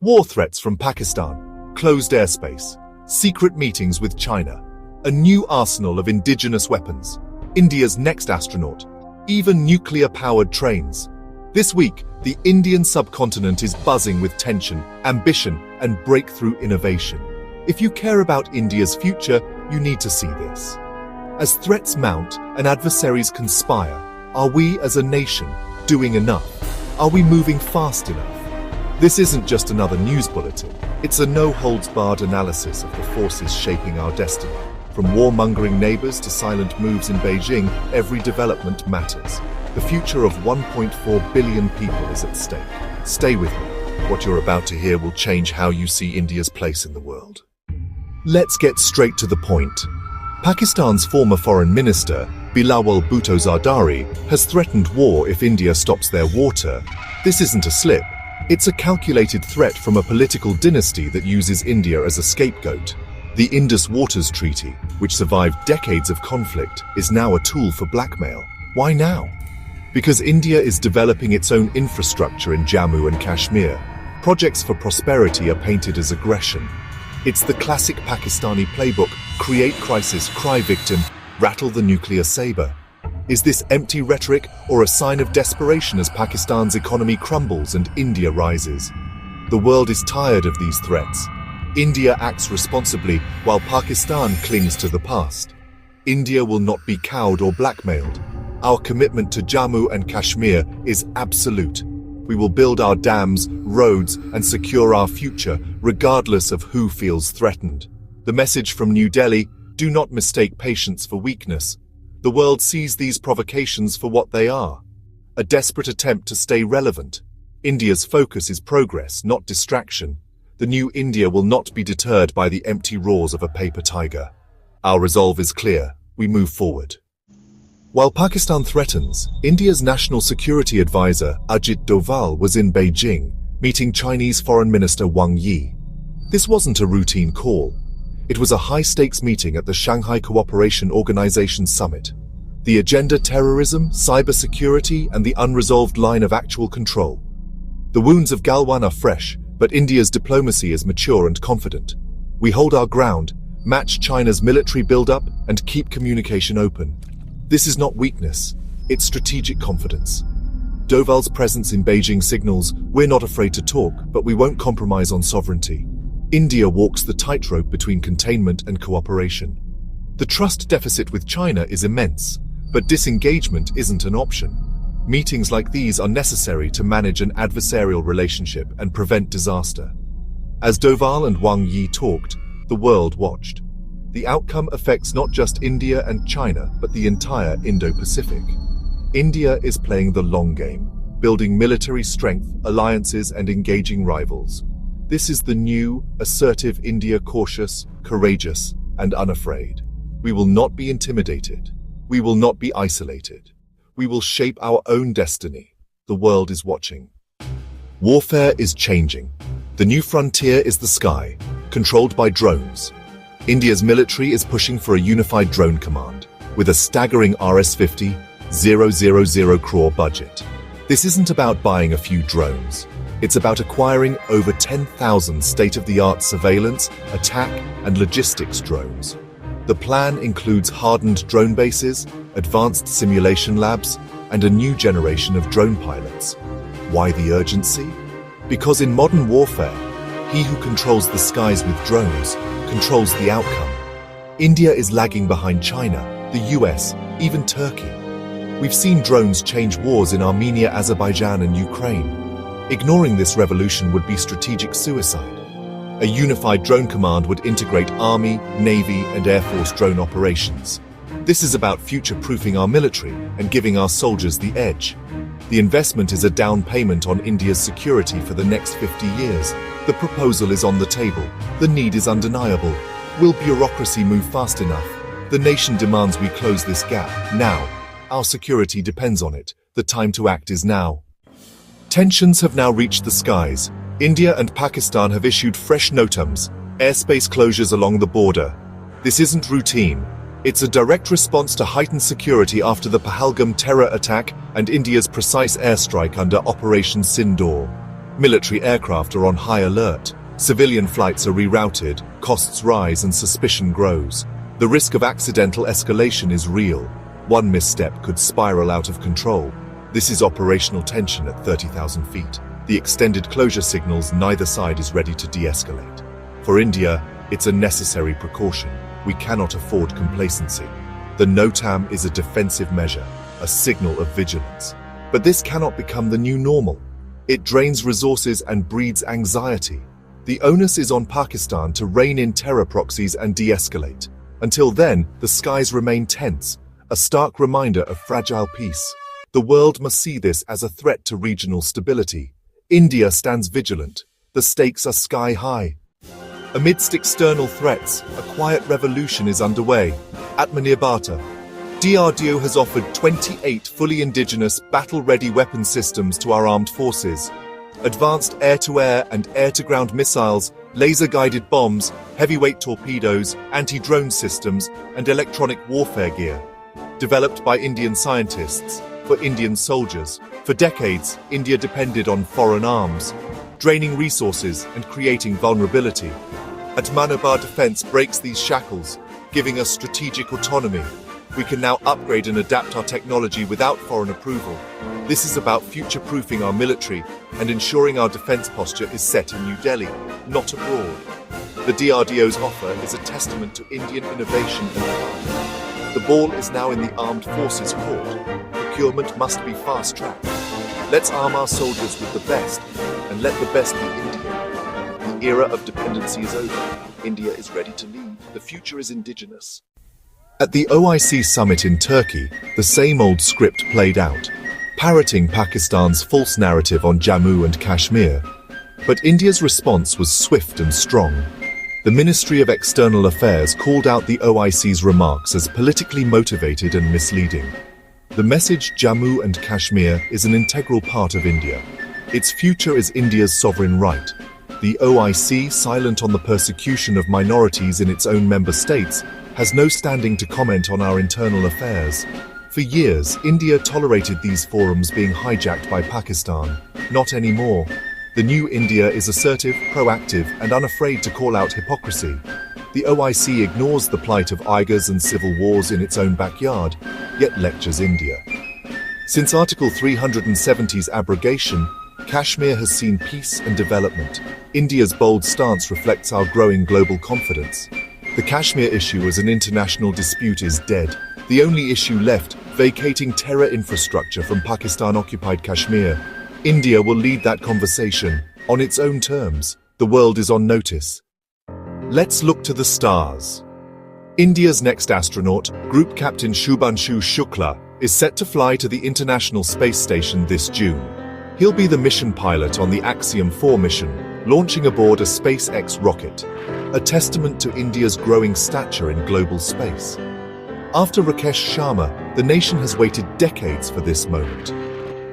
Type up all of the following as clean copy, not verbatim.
War threats from Pakistan, closed airspace, secret meetings with China, a new arsenal of indigenous weapons, India's next astronaut, even nuclear-powered trains. This week, the Indian subcontinent is buzzing with tension, ambition, and breakthrough innovation. If you care about India's future, you need to see this. As threats mount and adversaries conspire, are we as a nation doing enough? Are we moving fast enough? This isn't just another news bulletin. It's a no-holds-barred analysis of the forces shaping our destiny. From warmongering neighbors to silent moves in Beijing, every development matters. The future of 1.4 billion people is at stake. Stay with me. What you're about to hear will change how you see India's place in the world. Let's get straight to the point. Pakistan's former foreign minister, Bilawal Bhutto Zardari, has threatened war if India stops their water. This isn't a slip. It's a calculated threat from a political dynasty that uses India as a scapegoat. The Indus Waters Treaty, which survived decades of conflict, is now a tool for blackmail. Why now? Because India is developing its own infrastructure in Jammu and Kashmir. Projects for prosperity are painted as aggression. It's the classic Pakistani playbook: create crisis, cry victim, rattle the nuclear saber. Is this empty rhetoric or a sign of desperation as Pakistan's economy crumbles and India rises? The world is tired of these threats. India acts responsibly while Pakistan clings to the past. India will not be cowed or blackmailed. Our commitment to Jammu and Kashmir is absolute. We will build our dams, roads, and secure our future, regardless of who feels threatened. The message from New Delhi: do not mistake patience for weakness. The world sees these provocations for what they are: a desperate attempt to stay relevant. India's focus is progress, not distraction. The new India will not be deterred by the empty roars of a paper tiger. Our resolve is clear: we move forward. While Pakistan threatens, India's National Security Advisor Ajit Doval was in Beijing, meeting Chinese Foreign Minister Wang. This wasn't a routine call. It was a high-stakes meeting at the Shanghai Cooperation Organization Summit. The agenda: terrorism, cybersecurity, and the unresolved line of actual control. The wounds of Galwan are fresh, but India's diplomacy is mature and confident. We hold our ground, match China's military buildup, and keep communication open. This is not weakness, it's strategic confidence. Doval's presence in Beijing signals we're not afraid to talk, but we won't compromise on sovereignty. India walks the tightrope between containment and cooperation. The trust deficit with China is immense, but disengagement isn't an option. Meetings like these are necessary to manage an adversarial relationship and prevent disaster. As Doval and Wang Yi talked, the world watched. The outcome affects not just India and China, but the entire Indo-Pacific. India is playing the long game, building military strength, alliances, and engaging rivals. This is the new, assertive India: cautious, courageous, and unafraid. We will not be intimidated. We will not be isolated. We will shape our own destiny. The world is watching. Warfare is changing. The new frontier is the sky, controlled by drones. India's military is pushing for a unified drone command, with a staggering Rs50,000 crore budget. This isn't about buying a few drones. It's about acquiring over 10,000 state-of-the-art surveillance, attack, and logistics drones. The plan includes hardened drone bases, advanced simulation labs, and a new generation of drone pilots. Why the urgency? Because in modern warfare, he who controls the skies with drones controls the outcome. India is lagging behind China, the US, even Turkey. We've seen drones change wars in Armenia, Azerbaijan, and Ukraine. Ignoring this revolution would be strategic suicide. A unified drone command would integrate Army, Navy, and Air Force drone operations. This is about future-proofing our military and giving our soldiers the edge. The investment is a down payment on India's security for the next 50 years. The proposal is on the table. The need is undeniable. Will bureaucracy move fast enough? The nation demands we close this gap now. Our security depends on it. The time to act is now. Tensions have now reached the skies. India and Pakistan have issued fresh NOTAMs, airspace closures along the border. This isn't routine. It's a direct response to heightened security after the Pahalgam terror attack and India's precise airstrike under Operation Sindoor. Military aircraft are on high alert. Civilian flights are rerouted, costs rise and suspicion grows. The risk of accidental escalation is real. One misstep could spiral out of control. This is operational tension at 30,000 feet. The extended closure signals neither side is ready to de-escalate. For India, it's a necessary precaution. We cannot afford complacency. The NOTAM is a defensive measure, a signal of vigilance. But this cannot become the new normal. It drains resources and breeds anxiety. The onus is on Pakistan to rein in terror proxies and de-escalate. Until then, the skies remain tense, a stark reminder of fragile peace. The world must see this as a threat to regional stability. India stands vigilant. The stakes are sky high. Amidst external threats, a quiet revolution is underway. Atmanirbhar DRDO has offered 28 fully indigenous, battle-ready weapon systems to our armed forces. Advanced air-to-air and air-to-ground missiles, laser-guided bombs, heavyweight torpedoes, anti-drone systems, and electronic warfare gear. Developed by Indian scientists, for Indian soldiers. For decades, India depended on foreign arms, draining resources and creating vulnerability. Atmanirbhar defense breaks these shackles, giving us strategic autonomy. We can now upgrade and adapt our technology without foreign approval. This is about future-proofing our military and ensuring our defense posture is set in New Delhi, not abroad. The DRDO's offer is a testament to Indian innovation and pride. The ball is now in the armed forces' court. Procurement must be fast-tracked. Let's arm our soldiers with the best, and let the best be Indian. The era of dependency is over. India is ready to lead. The future is indigenous. At the OIC summit in Turkey, the same old script played out, parroting Pakistan's false narrative on Jammu and Kashmir. But India's response was swift and strong. The Ministry of External Affairs called out the OIC's remarks as politically motivated and misleading. The message Jammu and Kashmir is an integral part of India. Its future is India's sovereign right. The OIC, silent on the persecution of minorities in its own member states, has no standing to comment on our internal affairs. For years, India tolerated these forums being hijacked by Pakistan. Not anymore. The new India is assertive, proactive, and unafraid to call out hypocrisy. The OIC ignores the plight of Uyghurs and civil wars in its own backyard, yet lectures India. Since Article 370's abrogation, Kashmir has seen peace and development. India's bold stance reflects our growing global confidence. The Kashmir issue as an international dispute is dead. The only issue left, vacating terror infrastructure from Pakistan-occupied Kashmir. India will lead that conversation, on its own terms. The world is on notice. Let's look to the stars. India's next astronaut, Group Captain Shubhanshu Shukla, is set to fly to the International Space Station this June. He'll be the mission pilot on the Axiom 4 mission, launching aboard a SpaceX rocket, a testament to India's growing stature in global space. After Rakesh Sharma, the nation has waited decades for this moment.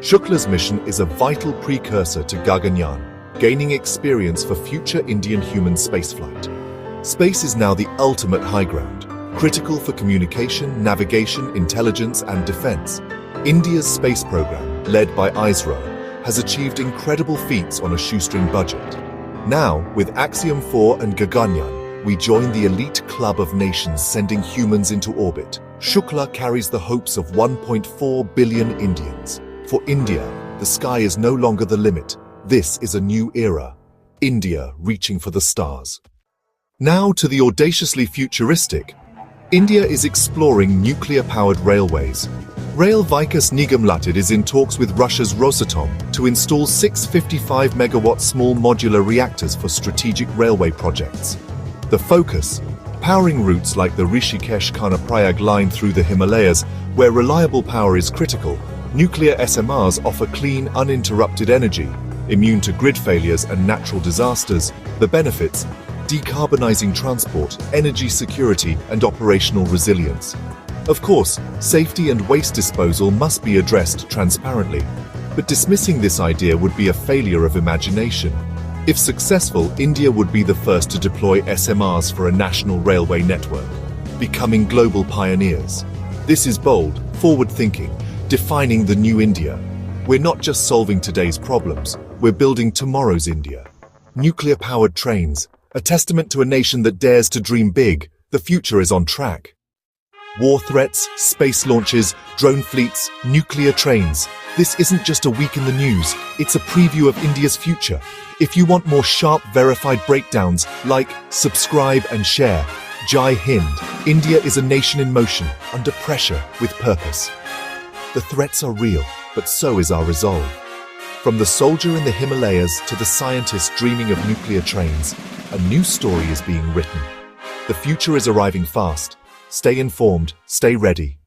Shukla's mission is a vital precursor to Gaganyaan, gaining experience for future Indian human spaceflight. Space is now the ultimate high ground, critical for communication, navigation, intelligence, and defense. India's space program, led by ISRO, has achieved incredible feats on a shoestring budget. Now, with Axiom 4 and Gaganyaan, we join the elite club of nations sending humans into orbit. Shukla carries the hopes of 1.4 billion Indians. For India, the sky is no longer the limit. This is a new era. India reaching for the stars. Now to the audaciously futuristic. India is exploring nuclear-powered railways. Rail Vikas Nigam Limited is in talks with Russia's Rosatom to install 6 55-megawatt small modular reactors for strategic railway projects. The focus: powering routes like the Rishikesh-Karnaprayag line through the Himalayas, where reliable power is critical. Nuclear SMRs offer clean, uninterrupted energy, immune to grid failures and natural disasters. The benefits: decarbonizing transport, energy security, and operational resilience. Of course, safety and waste disposal must be addressed transparently, but dismissing this idea would be a failure of imagination. If successful, India would be the first to deploy SMRs for a national railway network, becoming global pioneers. This is bold, forward-thinking, defining the new India. We're not just solving today's problems, we're building tomorrow's India. Nuclear-powered trains, a testament to a nation that dares to dream big. The future is on track. War threats, space launches, drone fleets, nuclear trains. This isn't just a week in the news, it's a preview of India's future. If you want more sharp, verified breakdowns, like, subscribe and share. Jai Hind. India is a nation in motion, under pressure, with purpose. The threats are real, but so is our resolve. From the soldier in the Himalayas to the scientist dreaming of nuclear trains, a new story is being written. The future is arriving fast. Stay informed, stay ready.